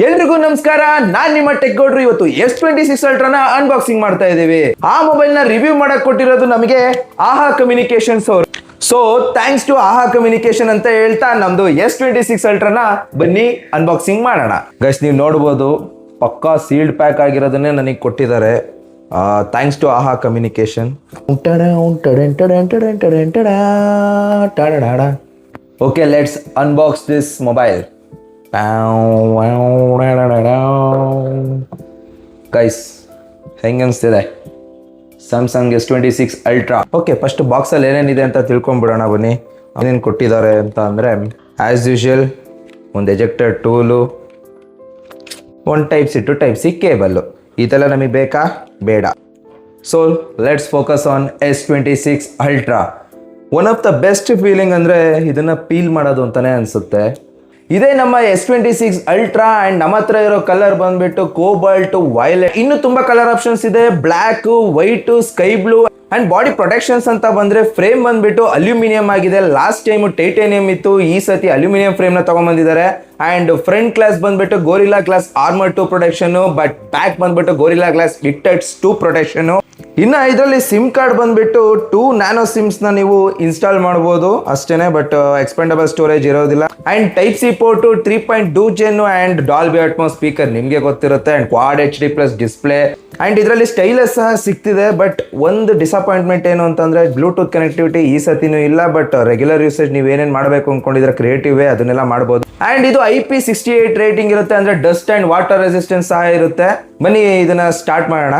ಎಲ್ರಿಗೂ ನಮಸ್ಕಾರ, ನಾನ್ ನಿಮ್ಮ ಟೆಕ್ ಗೌಡ್ರು. ಇವತ್ತು S26 ಅಲ್ಟ್ರಾನ ಅನ್ಬಾಕ್ಸಿಂಗ್ ಮಾಡ್ತಾ ಇದೀವಿ. ಆ ಮೊಬೈಲ್ ನ ರಿವ್ಯೂ ಮಾಡಕ್ ಕೊಟ್ಟಿರೋದು ನಮಗೆ ಆಹಾ ಕಮ್ಯುನಿಕೇಶನ್ಸ್ ಅವರು. ಸೊ ಥ್ಯಾಂಕ್ಸ್ ಟು ಆಹಾ ಕಮ್ಯುನಿಕೇಶನ್ ಅಂತ ಹೇಳ್ತಾ ನಮ್ದು S26 ಅಲ್ಟ್ರಾನ ಬನ್ನಿ ಅನ್ಬಾಕ್ಸಿಂಗ್ ಮಾಡೋಣ. ಗೈಸ್, ನೀವು ನೋಡ್ಬೋದು ಪಕ್ಕಾ ಸೀಲ್ಡ್ ಪ್ಯಾಕ್ ಆಗಿರೋದನ್ನೇ ನನಗೆ ಕೊಟ್ಟಿದ್ದಾರೆ. ಥ್ಯಾಂಕ್ಸ್ ಟು ಆಹಾ communication. Okay, let's unbox this mobile. Guys, ಹೆಂಗೆ ಅನಿಸ್ತಿದೆ Samsung S26 ultra? Okay, first ಬಾಕ್ಸಲ್ಲಿ ಏನೇನಿದೆ ಅಂತ ತಿಳ್ಕೊಂಬಿಡೋಣ ಬನ್ನಿ. ಏನೇನು ಕೊಟ್ಟಿದ್ದಾರೆ ಅಂತ ಅಂದರೆ, ಆ್ಯಸ್ ಯೂಶುವಲ್ ಒಂದು ಎಜೆಕ್ಟರ್ ಟೂಲು, ಒಂದು ಟೈಪ್ ಸಿ ಕೇಬಲ್ಲು. ಇದೆಲ್ಲ ನಮಗೆ ಬೇಕಾ? ಬೇಡ. So let's focus on S26 ultra. One of the best feeling ಅಂದರೆ ಇದನ್ನು ಪೀಲ್ ಮಾಡೋದು ಅಂತಲೇ ಅನಿಸುತ್ತೆ. ಇದೇ ನಮ್ಮ S26 ಅಲ್ಟ್ರಾ. ಆ್ಯಂಡ್ ನಮ್ಮ ಹತ್ರ ಇರೋ ಕಲರ್ ಬಂದ್ಬಿಟ್ಟು ಕೋಬಾಲ್ಟ್, ವೈಲೆಟ್. ಇನ್ನು ತುಂಬ ಕಲರ್ ಆಪ್ಷನ್ಸ್ ಇದೆ, black, white, sky blue. And body protections ಅಂತ ಬಂದರೆ ಫ್ರೇಮ್ ಬಂದ್ಬಿಟ್ಟು ಅಲ್ಯೂಮಿನಿಯಂ ಆಗಿದೆ. ಲಾಸ್ಟ್ ಟೈಮ್ ಟೈಟೇನಿಯಂ ಇತ್ತು, ಈ ಸತಿ ಅಲ್ಯೂಮಿನಿಯಂ ಫ್ರೇಮ್ನ ತೊಗೊಂಡ್ಬಂದಿದ್ದಾರೆ. ಆ್ಯಂಡ್ ಫ್ರಂಟ್ ಗ್ಲಾಸ್ ಬಂದ್ಬಿಟ್ಟು gorilla glass armour 2 protection, but back ಬಂದ್ಬಿಟ್ಟು ಗೋರಿಲ್ಲಾ ಗ್ಲಾಸ್ ವಿಕ್ಟರ್ಸ್ 2 ಪ್ರೊಟೆಕ್ಷನು. ಇನ್ನು ಇದರಲ್ಲಿ ಸಿಮ್ ಕಾರ್ಡ್ ಬಂದ್ಬಿಟ್ಟು 2 ನ್ಯಾನೋ ಸಿಮ್ಸ್ನ ನೀವು ಇನ್ಸ್ಟಾಲ್ ಮಾಡ್ಬೋದು ಅಷ್ಟೇನೆ, ಬಟ್ ಎಕ್ಸ್ಪೆಂಡಬಲ್ ಸ್ಟೋರೇಜ್ ಇರೋದಿಲ್ಲ. And type C port, 3.2 gen and Dolby Atmos speaker ನಿಮಗೆ ಗೊತ್ತಿರುತ್ತೆ. And quad HD+ display. And ಇದರಲ್ಲಿ ಸ್ಟೈಲಸ್ ಸಹ ಸಿಗ್ತಿದೆ. ಬಟ್ ಒಂದು ಡಿಸಪಾಯಿಂಟ್ಮೆಂಟ್ ಏನು ಅಂತಂದರೆ ಬ್ಲೂಟೂತ್ ಕನೆಕ್ಟಿವಿಟಿ ಈ ಸತಿನೂ ಇಲ್ಲ. ಬಟ್ ರೆಗ್ಯುಲರ್ ಯೂಸೇಜ್ ನೀವು ಏನೇನು ಮಾಡಬೇಕು ಅಂದ್ಕೊಂಡಿದ್ರೆ ಕ್ರಿಯೇಟಿವ್ ಅದನ್ನೆಲ್ಲ ಮಾಡ್ಬೋದು. ಆ್ಯಂಡ್ ಇದು IP68 ರೇಟಿಂಗ್ ಇರುತ್ತೆ, ಅಂದರೆ ಡಸ್ಟ್ ಆ್ಯಂಡ್ ವಾಟರ್ ರೆಸಿಸ್ಟೆನ್ಸ್ ಸಹ ಇರುತ್ತೆ. ಬನ್ನಿ ಇದನ್ನ ಸ್ಟಾರ್ಟ್ ಮಾಡೋಣ.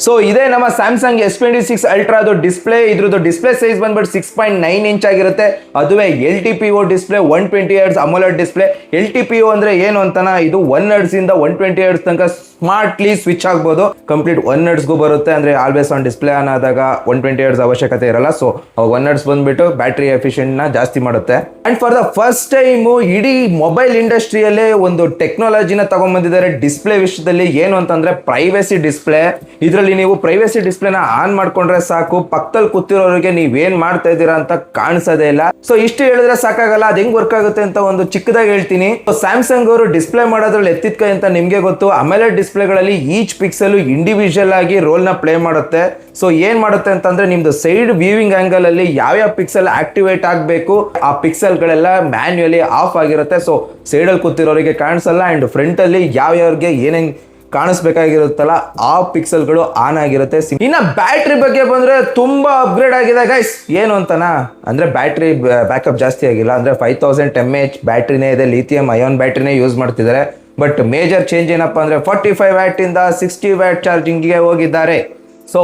ಸೊ ಇದೇ ನಮ್ಮ ಸ್ಯಾಮ್ಸಂಗ್ S26 ಅಲ್ಟ್ರಾದು ಡಿಸ್ಪ್ಲೇ. ಇದ್ರದ್ದು ಡಿಸ್ಪ್ಲೇ ಸೈಜ್ ಬಂದ್ಬಿಟ್ಟು 6.9 ಇಂಚ್ ಆಗಿರುತ್ತೆ. ಅದುವೇ LTPO display, 120 Hz ಅಮೋಲೆಡ್ display. LTPO ಅಂದ್ರೆ ಏನು ಅಂತನ, ಇದು 1 Hz ಇಂದ 120 Hz ತನಕ ಸ್ಮಾರ್ಟ್ಲಿ ಸ್ವಿಚ್ ಆಗ್ಬೋದು. ಕಂಪ್ಲೀಟ್ 1 Hzಗೂ ಬರುತ್ತೆ. ಅಂದ್ರೆ ಆಲ್ವೇಸ್ ಆನ್ ಡಿಸ್ಪ್ಲೇ ಆನ್ ಆದಾಗ 120 Hz ಅವಶ್ಯಕತೆ ಇರಲ್ಲ. ಸೊ 1 Hz ಬಂದ್ಬಿಟ್ಟು ಬ್ಯಾಟ್ರಿ ಎಫಿಷಿಯಂಟ್ ನ ಜಾಸ್ತಿ ಮಾಡುತ್ತೆ. And for the first time ಇಡೀ ಮೊಬೈಲ್ ಇಂಡಸ್ಟ್ರಿಯಲ್ಲೇ ಒಂದು ಟೆಕ್ನಾಲಜಿನ ತಗೊಂಡ್ಬಂದಿದ್ದಾರೆ ಡಿಸ್ಪ್ಲೇ ವಿಷಯದಲ್ಲಿ. ಏನು ಅಂತಂದ್ರೆ ಪ್ರೈವೇಸಿ ಡಿಸ್ಪ್ಲೇ. ಇದರಲ್ಲಿ ನೀವು ಪ್ರೈವೇಸಿ ಡಿಸ್ಪ್ಲೇನ ಆನ್ ಮಾಡ್ಕೊಂಡ್ರೆ ಸಾಕು, ಪಕ್ಕದಲ್ಲಿ ಕೂತಿರೋರಿಗೆ ನೀವೇನ್ ಮಾಡ್ತಾ ಇದ್ದೀರಾ ಅಂತ ಕಾಣಿಸೋದೇ ಇಲ್ಲ. ಸೊ ಇಷ್ಟು ಹೇಳಿದ್ರೆ ಸಾಕಾಗಲ್ಲ, ಅದು ಹೆಂಗ್ ವರ್ಕ್ ಆಗುತ್ತೆ ಅಂತ ಒಂದು ಚಿಕ್ಕದಾಗಿ ಹೇಳ್ತೀನಿ. ಸ್ಯಾಮ್ಸಂಗ್ ಅವರು ಡಿಸ್ಪ್ಲೇ ಮಾಡೋದ್ರಲ್ಲಿ ಎತ್ತಿದ ಕೈ ಅಂತ ನಿಮ್ಗೆ ಗೊತ್ತು. ಆಮೇಲೆ ಡಿಸ್ಪ್ಲೇಗಳಲ್ಲಿ ಈಚ್ ಪಿಕ್ಸೆಲ್ ಇಂಡಿವಿಜುವಲ್ ಆಗಿ ರೋಲ್ ನ ಪ್ಲೇ ಮಾಡುತ್ತೆ. ಸೊ ಏನ್ ಮಾಡುತ್ತೆ ಅಂತಂದ್ರೆ, ನಿಮ್ದು ಸೈಡ್ ವ್ಯೂವಿಂಗ್ ಆಂಗಲ್ ಅಲ್ಲಿ ಯಾವ್ಯಾವ ಪಿಕ್ಸೆಲ್ ಆಕ್ಟಿವೇಟ್ ಆಗಬೇಕು ಆ ಪಿಕ್ಸೆಲ್ ಗಳೆಲ್ಲ ಮ್ಯಾನ್ಯುಯಲಿ ಆಫ್ ಆಗಿರುತ್ತೆ. ಸೊ ಸೈಡ್ ಅಲ್ಲಿ ಕೂತಿರೋರಿಗೆ ಕಾಣಿಸಲ್ಲ. ಅಂಡ್ ಫ್ರಂಟ್ ಅಲ್ಲಿ ಯಾವ್ಯಾವ್ರಿಗೆ ಏನೇನ್ ಕಾಣಿಸ್ಬೇಕಾಗಿರುತ್ತಲ್ಲ ಆ ಪಿಕ್ಸೆಲ್ಗಳು ಆನ್ ಆಗಿರುತ್ತೆ. ಇನ್ನ ಬ್ಯಾಟ್ರಿ ಬಗ್ಗೆ ಬಂದ್ರೆ ತುಂಬಾ ಅಪ್ಗ್ರೇಡ್ ಆಗಿದೆ ಗೈಸ್. ಏನು ಅಂತನಾ ಅಂದ್ರೆ ಬ್ಯಾಟ್ರಿ ಬ್ಯಾಕಪ್ ಜಾಸ್ತಿ ಆಗಿಲ್ಲ. ಅಂದ್ರೆ 5000 mAh ಬ್ಯಾಟ್ರಿನೇ ಇದೆ, ಲಿಥಿಯಂ ಅಯಾನ್ ಬ್ಯಾಟ್ರಿನೇ ಯೂಸ್ ಮಾಡ್ತಿದ್ದಾರೆ. ಬಟ್ ಮೇಜರ್ ಚೇಂಜ್ ಏನಪ್ಪಾ ಅಂದ್ರೆ 45 ವ್ಯಾಟ್ ಇಂದ 60 ವ್ಯಾಟ್ ಚಾರ್ಜಿಂಗ್ಗೆ ಹೋಗಿದ್ದಾರೆ. ಸೊ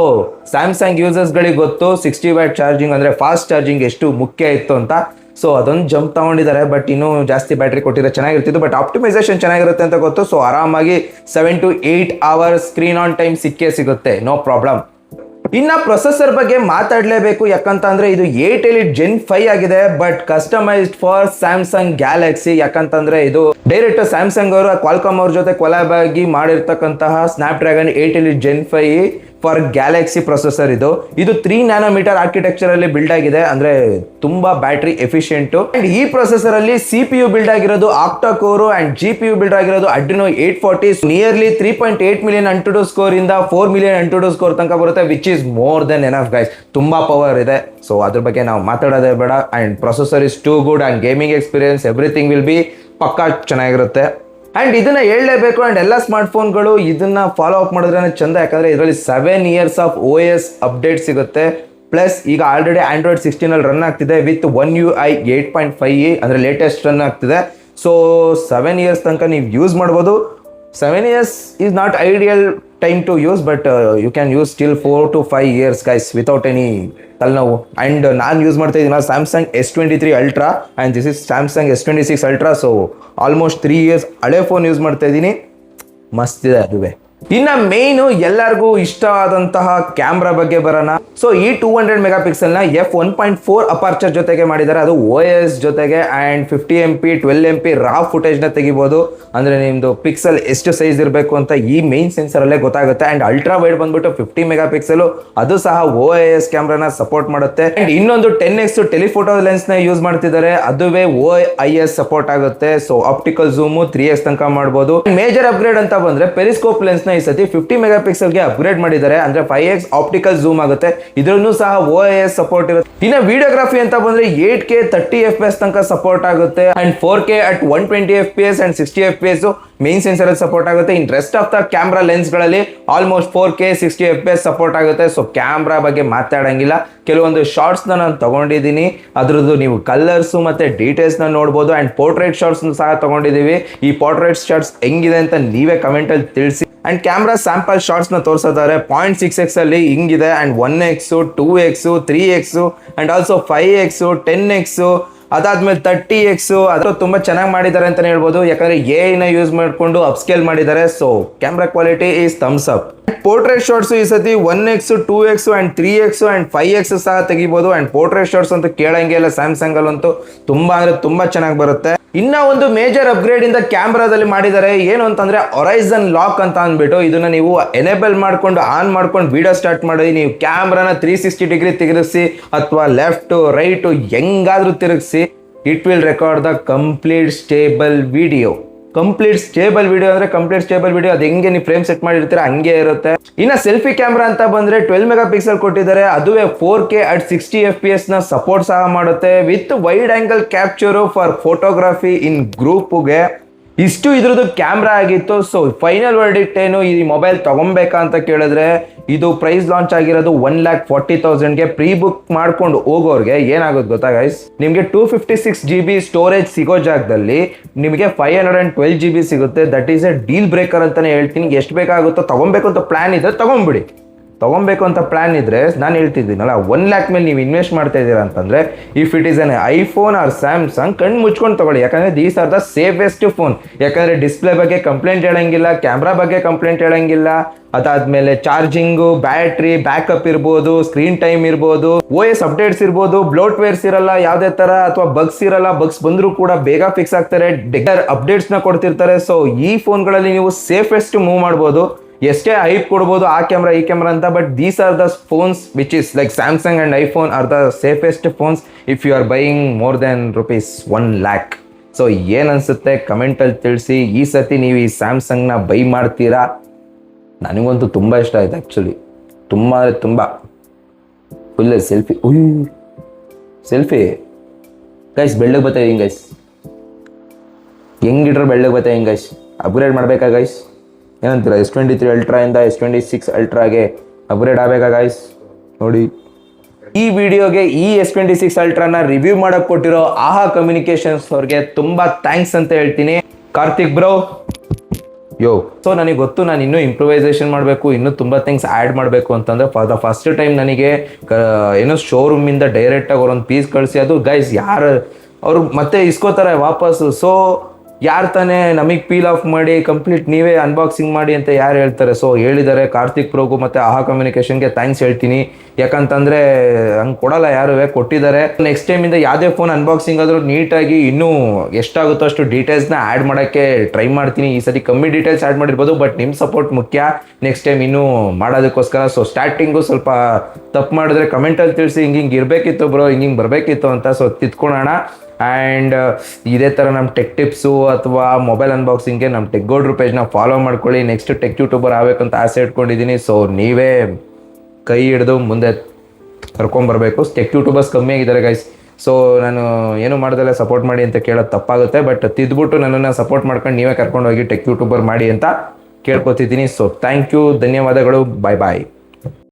ಸ್ಯಾಮ್ಸಂಗ್ ಯೂಸರ್ಸ್ ಗಳಿಗೆ ಗೊತ್ತು 60 ವ್ಯಾಟ್ ಚಾರ್ಜಿಂಗ್ ಅಂದ್ರೆ ಫಾಸ್ಟ್ ಚಾರ್ಜಿಂಗ್ ಎಷ್ಟು ಮುಖ್ಯ ಇತ್ತು ಅಂತ. ಸೊ ಅದೊಂದು ಜಂಪ್ ತಗೊಂಡಿದ್ದಾರೆ. ಬಟ್ ಇನ್ನೂ ಜಾಸ್ತಿ ಬ್ಯಾಟ್ರಿ ಕೊಟ್ಟಿದ್ರೆ ಚೆನ್ನಾಗಿರ್ತಿತ್ತು. ಬಟ್ ಆಪ್ಟಿಮೈಸೇಷನ್ ಚೆನ್ನಾಗಿರುತ್ತೆ ಅಂತ ಗೊತ್ತು. ಸೊ ಆರಾಮಾಗಿ 7 to 8 hours screen on time ಸಿಗುತ್ತೆ, ನೋ ಪ್ರಾಬ್ಲಮ್. ಇನ್ನ ಪ್ರೊಸೆಸರ್ ಬಗ್ಗೆ ಮಾತಾಡಲೇಬೇಕು. ಯಾಕಂತ ಅಂದ್ರೆ ಇದು 8 Elite Gen 5 ಆಗಿದೆ, but customised for Samsung Galaxy. ಯಾಕಂತಂದ್ರೆ ಇದು ಡೈರೆಕ್ಟ್ ಸ್ಯಾಮ್ಸಂಗ್ ಅವರು ಕ್ವಾಲ್ಕಾಮ್ ಅವ್ರ ಜೊತೆ ಕೊಲಾಬ್ ಆಗಿ ಮಾಡಿರ್ತಕ್ಕಂತಹ Snapdragon 8 Elite Gen 5 for Galaxy processor. ಇದು 3 nm ಆರ್ಕಿಟೆಕ್ಚರ್ ಅಲ್ಲಿ ಬಿಲ್ಡ್ ಆಗಿದೆ. ಅಂದ್ರೆ ತುಂಬಾ ಬ್ಯಾಟ್ರಿ ಎಫಿಷಿಯಂಟ್. ಅಂಡ್ ಈ ಪ್ರೊಸೆಸರ್ ಅಲ್ಲಿ CPU ಬಿಲ್ಡ್ ಆಗಿರೋದು octa core and GPU build ಆಗಿರೋದು Adreno 840. Nearly 3.8 million AnTuTu score ಇಂದ 4 ಮಿಲಿಯನ್ AnTuTu ಸ್ಕೋರ್ ತನಕ ಬರುತ್ತೆ, which is more than enough guys. ತುಂಬಾ ಪವರ್ ಇದೆ. ಸೊ ಅದ್ರ ಬಗ್ಗೆ ನಾವು ಮಾತಾಡೋದೇ ಬೇಡ. And processor is too good and gaming experience everything will be ಪಕ್ಕಾ ಚೆನ್ನಾಗಿರುತ್ತೆ. ಆ್ಯಂಡ್ ಇದನ್ನ ಹೇಳಲೇಬೇಕು. ಆ್ಯಂಡ್ ಎಲ್ಲ ಸ್ಮಾರ್ಟ್ಫೋನ್ಗಳು ಇದನ್ನ ಫಾಲೋ ಅಪ್ ಮಾಡಿದ್ರೆ ಚಂದ. ಯಾಕಂದರೆ ಇದರಲ್ಲಿ 7 years ಆಫ್ OS ಅಪ್ಡೇಟ್ ಸಿಗುತ್ತೆ. ಪ್ಲಸ್ ಈಗ ಆಲ್ರೆಡಿ Android 16 ಅಲ್ಲಿ ರನ್ ಆಗ್ತಿದೆ ವಿತ್ One UI 8.5e ಅಂದರೆ ಲೇಟೆಸ್ಟ್ ರನ್ ಆಗ್ತಿದೆ. ಸೊ 7 years ತನಕ ನೀವು ಯೂಸ್ ಮಾಡ್ಬೋದು. 7 years is not ideal time to use, but you can use still 4 to 5 years guys without any ತಲೆನೋವು. ಆ್ಯಂಡ್ ನಾನು ಯೂಸ್ ಮಾಡ್ತಾ ಇದ್ದೀನಿ Samsung S23 Ultra and this is Samsung S26 Ultra. So almost 3 years ಹಳೆ phone use ಮಾಡ್ತಾ ಇದ್ದೀನಿ. ಮಸ್ತ್ ಇದೆ ಅದುವೇ. ಇನ್ನ ಮೇಯ್ನು ಎಲ್ಲರಿಗೂ ಇಷ್ಟ ಆದಂತಹ ಕ್ಯಾಮ್ರಾ ಬಗ್ಗೆ ಬರೋಣ. ಸೊ ಈ 200 ಮೆಗಾ ಪಿಕ್ಸೆಲ್ ನ f1.4 ಅಪರ್ಚರ್ ಜೊತೆಗೆ ಮಾಡಿದ್ದಾರೆ, ಅದು OIS ಜೊತೆಗೆ. And 50 MP 12 MP raw footage ನ ತೆಗಿಬಹುದು. ಅಂದ್ರೆ ನಿಮ್ದು ಪಿಕ್ಸೆಲ್ ಎಷ್ಟು ಸೈಜ್ ಇರಬೇಕು ಅಂತ ಈ ಮೇನ್ ಸೆನ್ಸರ್ ಅಲ್ಲೇ ಗೊತ್ತಾಗುತ್ತೆ. ಅಂಡ್ ಅಲ್ಟ್ರಾ ವೈಡ್ ಬಂದ್ಬಿಟ್ಟು 50 ಮೆಗಾ ಪಿಕ್ಸೆಲ್, ಅದು ಸಹ OIS ಕ್ಯಾಮ್ರಾನ ಸಪೋರ್ಟ್ ಮಾಡುತ್ತೆ. ಅಂಡ್ ಇನ್ನೊಂದು 10x ಟೆಲಿಫೋಟೋ ಲೆನ್ಸ್ ನ ಯೂಸ್ ಮಾಡ್ತಿದ್ದಾರೆ, ಅದುವೇ OIS ಸಪೋರ್ಟ್ ಆಗುತ್ತೆ. ಸೊ ಆಪ್ಟಿಕಲ್ ಝೂಮ್ 3x ತನಕ ಮಾಡಬಹುದು. ಮೇಜರ್ ಅಪ್ಗ್ರೇಡ್ ಅಂತ ಬಂದ್ರೆ ಪೆರಿಸ್ಕೋಪ್ ಲೆನ್ಸ್ ನ ಈ ಸತಿ 50 ಮೆಗಾ ಪಿಕ್ಸೆಲ್ ಗೆ ಅಪ್ಗ್ರೇಡ್ ಮಾಡಿದ್ದಾರೆ, ಅಂದ್ರೆ 5x ಆಪ್ಟಿಕಲ್ ಝೂಮ್ ಆಗುತ್ತೆ, ಇದ್ರಲ್ಲೂ ಸಹ OIS ಸಪೋರ್ಟ್ ಇರುತ್ತೆ. ಇನ್ನು ವಿಡಿಯೋಗ್ರಫಿ ಅಂತ ಬಂದ್ರೆ 8K 30 FPS ತನಕ ಸಪೋರ್ಟ್ ಆಗುತ್ತೆ. And 4K at 120 FPS and 60 FPS main sensor ಅಲ್ಲಿ ಸಪೋರ್ಟ್ ಆಗುತ್ತೆ. In rest of the camera lens ಗಳಲ್ಲಿ ಆಲ್ಮೋಸ್ಟ್ 4K 60 FPS ಸಪೋರ್ಟ್ ಆಗುತ್ತೆ. ಸೊ ಕ್ಯಾಮ್ರಾ ಬಗ್ಗೆ ಮಾತಾಡಂಗಿಲ್ಲ. ಕೆಲವೊಂದು ಶಾರ್ಟ್ಸ್ ನಾನು ತಗೊಂಡಿದ್ದೀನಿ, ಅದ್ರದ್ದು ನೀವು ಕಲರ್ಸ್ ಮತ್ತೆ ಡೀಟೇಲ್ಸ್ ನ ನೋಡಬಹುದು. ಅಂಡ್ ಪೋರ್ಟ್ರೇಟ್ ಶಾರ್ಟ್ಸ್ ಸಹ ತಗೊಂಡಿದೀವಿ. ಈ ಪೋರ್ಟ್ರೇಟ್ ಶಾರ್ಟ್ಸ್ ಹೆಂಗಿದೆ ಅಂತ ನೀವೇ ಕಮೆಂಟ್ ಅಲ್ಲಿ ತಿಳಿಸಿ. ಅಂಡ್ ಕ್ಯಾಮ್ರಾ ಸ್ಯಾಂಪಲ್ ಶಾರ್ಟ್ಸ್ ನ ತೋರಿಸಿದ್ದಾರೆ. 0.6x ಅಲ್ಲಿ ಹಿಂಗಿದೆ, and 1x 2x 3x and also 5x 10x, ಅದಾದ್ಮೇಲೆ 30x. ಅದು ತುಂಬಾ ಚೆನ್ನಾಗಿ ಮಾಡಿದ್ದಾರೆ ಅಂತಾನೆ ಹೇಳ್ಬೋದು, ಯಾಕಂದ್ರೆ AI ನ ಯೂಸ್ ಮಾಡ್ಕೊಂಡು ಅಪ್ಸ್ಕೇಲ್ ಮಾಡಿದ್ದಾರೆ. So camera quality is thumbs up. Portrait shorts ಈ ಸತಿ 1x 2x and 3x and 5x ಸಹ ತೆಗಿಬಹುದು. ಅಂಡ್ ಪೋರ್ಟ್ರೇಟ್ ಶಾರ್ಟ್ಸ್ ಅಂತೂ ಕೇಳಂಗೆ ಇಲ್ಲ, ಸ್ಯಾಮ್ಸಂಗ್ ಅಲ್ಲಂತೂ ತುಂಬಾ ಅಂದ್ರೆ ತುಂಬಾ ಚೆನ್ನಾಗಿ ಬರುತ್ತೆ. ಇನ್ನ ಒಂದು ಮೇಜರ್ ಅಪ್ಗ್ರೇಡ್ ಇಂದ ಕ್ಯಾಮ್ರಾದಲ್ಲಿ ಮಾಡಿದ್ದಾರೆ, ಏನು ಅಂತಂದ್ರೆ ಹೊರೈಸನ್ ಲಾಕ್ ಅಂತ ಅಂದ್ಬಿಟ್ಟು, ಇದನ್ನ ನೀವು ಎನೇಬಲ್ ಮಾಡ್ಕೊಂಡು ಆನ್ ಮಾಡ್ಕೊಂಡು ವಿಡಿಯೋ ಸ್ಟಾರ್ಟ್ ಮಾಡಿ ನೀವು ಕ್ಯಾಮ್ರಾನ 360 ಡಿಗ್ರಿ ತಿರುಗಿಸಿ ಅಥವಾ ಲೆಫ್ಟ್ ರೈಟ್ ಹೆಂಗಾದ್ರೂ ತಿರುಗಿಸಿ, it will record the complete stable video. Complete stable video ಅಂದ್ರೆ ಕಂಪ್ಲೀಟ್ ಸ್ಟೇಬಲ್ ವಿಡಿಯೋ ಅದು ಹೆಂಗೆ ನೀವು ಫ್ರೇಮ್ ಸೆಟ್ ಮಾಡಿರ್ತೀರ ಹಂಗೆ ಇರುತ್ತೆ. ಇನ್ನ ಸೆಲ್ಫಿ ಕ್ಯಾಮ್ರಾ ಅಂತ ಬಂದ್ರೆ 12 ಮೆಗಾ ಪಿಕ್ಸೆಲ್ ಕೊಟ್ಟಿದ್ದಾರೆ, ಅದುವೇ 4K at 60 FPS ನ ಸಪೋರ್ಟ್ ಸಹ ಮಾಡುತ್ತೆ, with wide angle capture for photography in ಗ್ರೂಪ್ಗೆ. ಇಷ್ಟು ಇದ್ರದ್ದು ಕ್ಯಾಮ್ರಾ ಆಗಿತ್ತು. ಸೊ ಫೈನಲ್ ವರ್ಡಿಕ್ಟ್ ಏನು, ಈ ಮೊಬೈಲ್ ತಗೊಬೇಕಾ ಅಂತ ಕೇಳಿದ್ರೆ, ಇದು ಪ್ರೈಸ್ ಲಾಂಚ್ ಆಗಿರೋದು 1,40,000 ಗೆ. ಪ್ರೀ ಬುಕ್ ಮಾಡ್ಕೊಂಡು ಹೋಗೋರ್ಗೆ ಏನಾಗುತ್ತೆ ಗೊತ್ತಾ ಗೈಸ್, ನಿಮಗೆ 256 GB ಸ್ಟೋರೇಜ್ ಸಿಗೋ ಜಾಗದಲ್ಲಿ ನಿಮಗೆ 512 GB ಸಿಗುತ್ತೆ. That is A deal breaker ಅಂತಾನೆ ಹೇಳ್ತೀನಿ. ಎಷ್ಟು ಬೇಕಾಗುತ್ತೋ ತಗೊಬೇಕು ಅಂತ ಪ್ಲಾನ್ ಇದ್ರೆ ತಗೊಂಡ್ಬಿಡಿ. ತಗೊಬೇಕು ಅಂತ ಪ್ಲಾನ್ ಇದ್ರೆ ನಾನು ಹೇಳ್ತಿದ್ದೀನಲ್ಲ, 1 lakh ಮೇಲೆ ನೀವು ಇನ್ವೆಸ್ಟ್ ಮಾಡ್ತಾ ಇದ್ದೀರಾ ಅಂತಂದ್ರೆ, if it is an iPhone or Samsung, ಕಣ್ಣು ಮುಚ್ಕೊಂಡು ತಗೊಳ್ಳಿ. ಯಾಕಂದ್ರೆ these are the safest phone. ಯಾಕಂದ್ರೆ ಡಿಸ್ಪ್ಲೇ ಬಗ್ಗೆ ಕಂಪ್ಲೇಂಟ್ ಹೇಳಂಗಿಲ್ಲ, ಕ್ಯಾಮ್ರಾ ಬಗ್ಗೆ ಕಂಪ್ಲೇಂಟ್ ಹೇಳಂಗಿಲ್ಲ, ಅದಾದ್ಮೇಲೆ ಚಾರ್ಜಿಂಗು, ಬ್ಯಾಟ್ರಿ ಬ್ಯಾಕಪ್ ಇರ್ಬೋದು, ಸ್ಕ್ರೀನ್ ಟೈಮ್ ಇರ್ಬೋದು, OS ಅಪ್ಡೇಟ್ಸ್ ಇರ್ಬೋದು, ಬ್ಲೋಟ್ವೇರ್ಸ್ ಇರಲ್ಲ ಯಾವುದೇ ತರ, ಅಥವಾ ಬಗ್ಸ್ ಇರಲ್ಲ. ಬಗ್ಸ್ ಬಂದರೂ ಕೂಡ ಬೇಗ ಫಿಕ್ಸ್ ಆಗ್ತಾರೆ, ಡೆಗರ್ ಅಪ್ಡೇಟ್ಸ್ ನ ಕೊಡ್ತಿರ್ತಾರೆ. ಸೊ ಈ ಫೋನ್ಗಳಲ್ಲಿ ನೀವು ಸೇಫೆಸ್ಟ್ ಮೂವ್ ಮಾಡ್ಬೋದು. ಎಷ್ಟೇ ಹೈಪ್ ಕೊಡ್ಬೋದು ಆ ಕ್ಯಾಮ್ರಾ ಈ ಕ್ಯಾಮ್ರಾ ಅಂತ, but these are the phones which is like Samsung and iPhone are the safest phones if you are buying more than ₹1 lakh. So ಏನನ್ಸುತ್ತೆ ಕಮೆಂಟಲ್ಲಿ ತಿಳಿಸಿ. ಈ ಸತಿ ನೀವು ಈ ಸ್ಯಾಮ್ಸಂಗ್ನ ಬೈ ಮಾಡ್ತೀರಾ? ನನಗಂತೂ ತುಂಬ ಇಷ್ಟ ಆಯ್ತು ಆ್ಯಕ್ಚುಲಿ, ತುಂಬ ಅಂದರೆ ತುಂಬ. ಫುಲ್ ಸೆಲ್ಫಿ, ಸೆಲ್ಫಿ ಗೈಸ್ ಬೆಳ್ಳಗೆ ಬರ್ತಾ ಹಿಂಗೆ ಗೈಸ್, ಹೆಂಗಿಟ್ರೆ ಬೆಳ್ಳಗೆ ಬರ್ತಾ ಹಿಂಗೆ ಗೈಸ್. ಅಪ್ಗ್ರೇಡ್ ಮಾಡಬೇಕಾ ಗೈಸ್? ಏನಂತೀರ? S23 ಅಲ್ಟ್ರಾ ಇಂದ S26 ಅಲ್ಟ್ರಾಗೆ ಅಪ್ಗ್ರೇಡ್ ಆಗಬೇಕಾ ಗೈಸ್? ನೋಡಿ ಈ ವಿಡಿಯೋಗೆ ಈ S26 ಅಲ್ಟ್ರಾನ ರಿವ್ಯೂ ಮಾಡಕ್ಕೆ ಕೊಟ್ಟಿರೋ ಆಹಾ ಕಮ್ಯುನಿಕೇಶನ್ಸ್ ಅವ್ರಿಗೆ ತುಂಬ ಥ್ಯಾಂಕ್ಸ್ ಅಂತ ಹೇಳ್ತೀನಿ. ಕಾರ್ತಿಕ್ ಬ್ರೋ ಯೋ. ಸೊ ನನಗೆ ಗೊತ್ತು ನಾನು ಇನ್ನೂ ಇಂಪ್ರೂವೈಸೇಷನ್ ಮಾಡಬೇಕು, ಇನ್ನೂ ತುಂಬ ಥಿಂಗ್ಸ್ ಆ್ಯಡ್ ಮಾಡಬೇಕು ಅಂತಂದರೆ, ಫಾರ್ ದ ಫಸ್ಟ್ ಟೈಮ್ ನನಗೆ ಏನೋ ಶೋರೂಮಿಂದ ಡೈರೆಕ್ಟಾಗಿ ಅವ್ರೊಂದು ಪೀಸ್ ಕಳಿಸಿ, ಅದು ಗೈಸ್ ಯಾರು ಅವರು ಮತ್ತೆ ಇಸ್ಕೋತಾರೆ ವಾಪಸ್ಸು. ಸೊ ಯಾರು ತಾನೇ ನಮಗೆ ಪೀಲ್ ಆಫ್ ಮಾಡಿ ಕಂಪ್ಲೀಟ್ ನೀವೇ ಅನ್ಬಾಕ್ಸಿಂಗ್ ಮಾಡಿ ಅಂತ ಯಾರು ಹೇಳ್ತಾರೆ? ಸೊ ಹೇಳಿದ್ದಾರೆ ಕಾರ್ತಿಕ್ ಪ್ರೋಗೂ ಮತ್ತು ಆಹಾ ಕಮ್ಯುನಿಕೇಷನ್ಗೆ ಥ್ಯಾಂಕ್ಸ್ ಹೇಳ್ತೀನಿ. ಯಾಕಂತಂದರೆ ಹಂಗೆ ಕೊಡಲ್ಲ ಯಾರು, ಕೊಟ್ಟಿದ್ದಾರೆ. ನೆಕ್ಸ್ಟ್ ಟೈಮಿಂದ ಯಾವುದೇ ಫೋನ್ ಅನ್ಬಾಕ್ಸಿಂಗ್ ಆದರೂ ನೀಟಾಗಿ ಇನ್ನೂ ಎಷ್ಟಾಗುತ್ತೋ ಅಷ್ಟು ಡೀಟೇಲ್ಸ್ನ ಆ್ಯಡ್ ಮಾಡೋಕ್ಕೆ ಟ್ರೈ ಮಾಡ್ತೀನಿ. ಈ ಸತಿ ಕಮ್ಮಿ ಡೀಟೇಲ್ಸ್ ಆ್ಯಡ್ ಮಾಡಿರ್ಬೋದು, ಬಟ್ ನಿಮ್ಮ ಸಪೋರ್ಟ್ ಮುಖ್ಯ ನೆಕ್ಸ್ಟ್ ಟೈಮ್ ಇನ್ನೂ ಮಾಡೋದಕ್ಕೋಸ್ಕರ. ಸೊ ಸ್ಟಾರ್ಟಿಂಗು ಸ್ವಲ್ಪ ತಪ್ಪು ಮಾಡಿದ್ರೆ ಕಮೆಂಟಲ್ಲಿ ತಿಳಿಸಿ, ಹಿಂಗೆ ಇರಬೇಕಿತ್ತು ಬ್ರೋ, ಹಿಂಗೆ ಬರಬೇಕಿತ್ತು ಅಂತ. ಸೊ ತಿದ್ಕೊಳ್ಳೋಣ. ಆ್ಯಂಡ್ ಇದೇ ಥರ ನಮ್ಮ ಟೆಕ್ ಟಿಪ್ಸು ಅಥವಾ ಮೊಬೈಲ್ ಅನ್ಬಾಕ್ಸಿಂಗ್ಗೆ ನಮ್ಮ ಟೆಕ್ ಗೌಡ್ರು ಪೇಜ್ನ ಫಾಲೋ ಮಾಡ್ಕೊಳ್ಳಿ. ನೆಕ್ಸ್ಟ್ ಟೆಕ್ ಯೂಟ್ಯೂಬರ್ ಆಗಬೇಕಂತ ಆಸೆ ಇಟ್ಕೊಂಡಿದ್ದೀನಿ. ಸೊ ನೀವೇ ಕೈ ಹಿಡಿದು ಮುಂದೆ ಕರ್ಕೊಂಬರ್ಬೇಕು. ಟೆಕ್ ಯೂಟ್ಯೂಬರ್ಸ್ ಕಮ್ಮಿ ಆಗಿದ್ದಾರೆ ಗೈಸ್. ಸೊ ನಾನು ಏನು ಮಾಡ್ದಲ್ಲೇ ಸಪೋರ್ಟ್ ಮಾಡಿ ಅಂತ ಕೇಳೋದು ತಪ್ಪಾಗುತ್ತೆ, ಬಟ್ ತಿದ್ಬಿಟ್ಟು ನನ್ನನ್ನು ಸಪೋರ್ಟ್ ಮಾಡ್ಕೊಂಡು ನೀವೇ ಕರ್ಕೊಂಡೋಗಿ ಟೆಕ್ ಯೂಟ್ಯೂಬರ್ ಮಾಡಿ ಅಂತ ಕೇಳ್ಕೊತಿದ್ದೀನಿ. ಸೊ ಥ್ಯಾಂಕ್ ಯು, ಧನ್ಯವಾದಗಳು, ಬಾಯ್ ಬಾಯ್.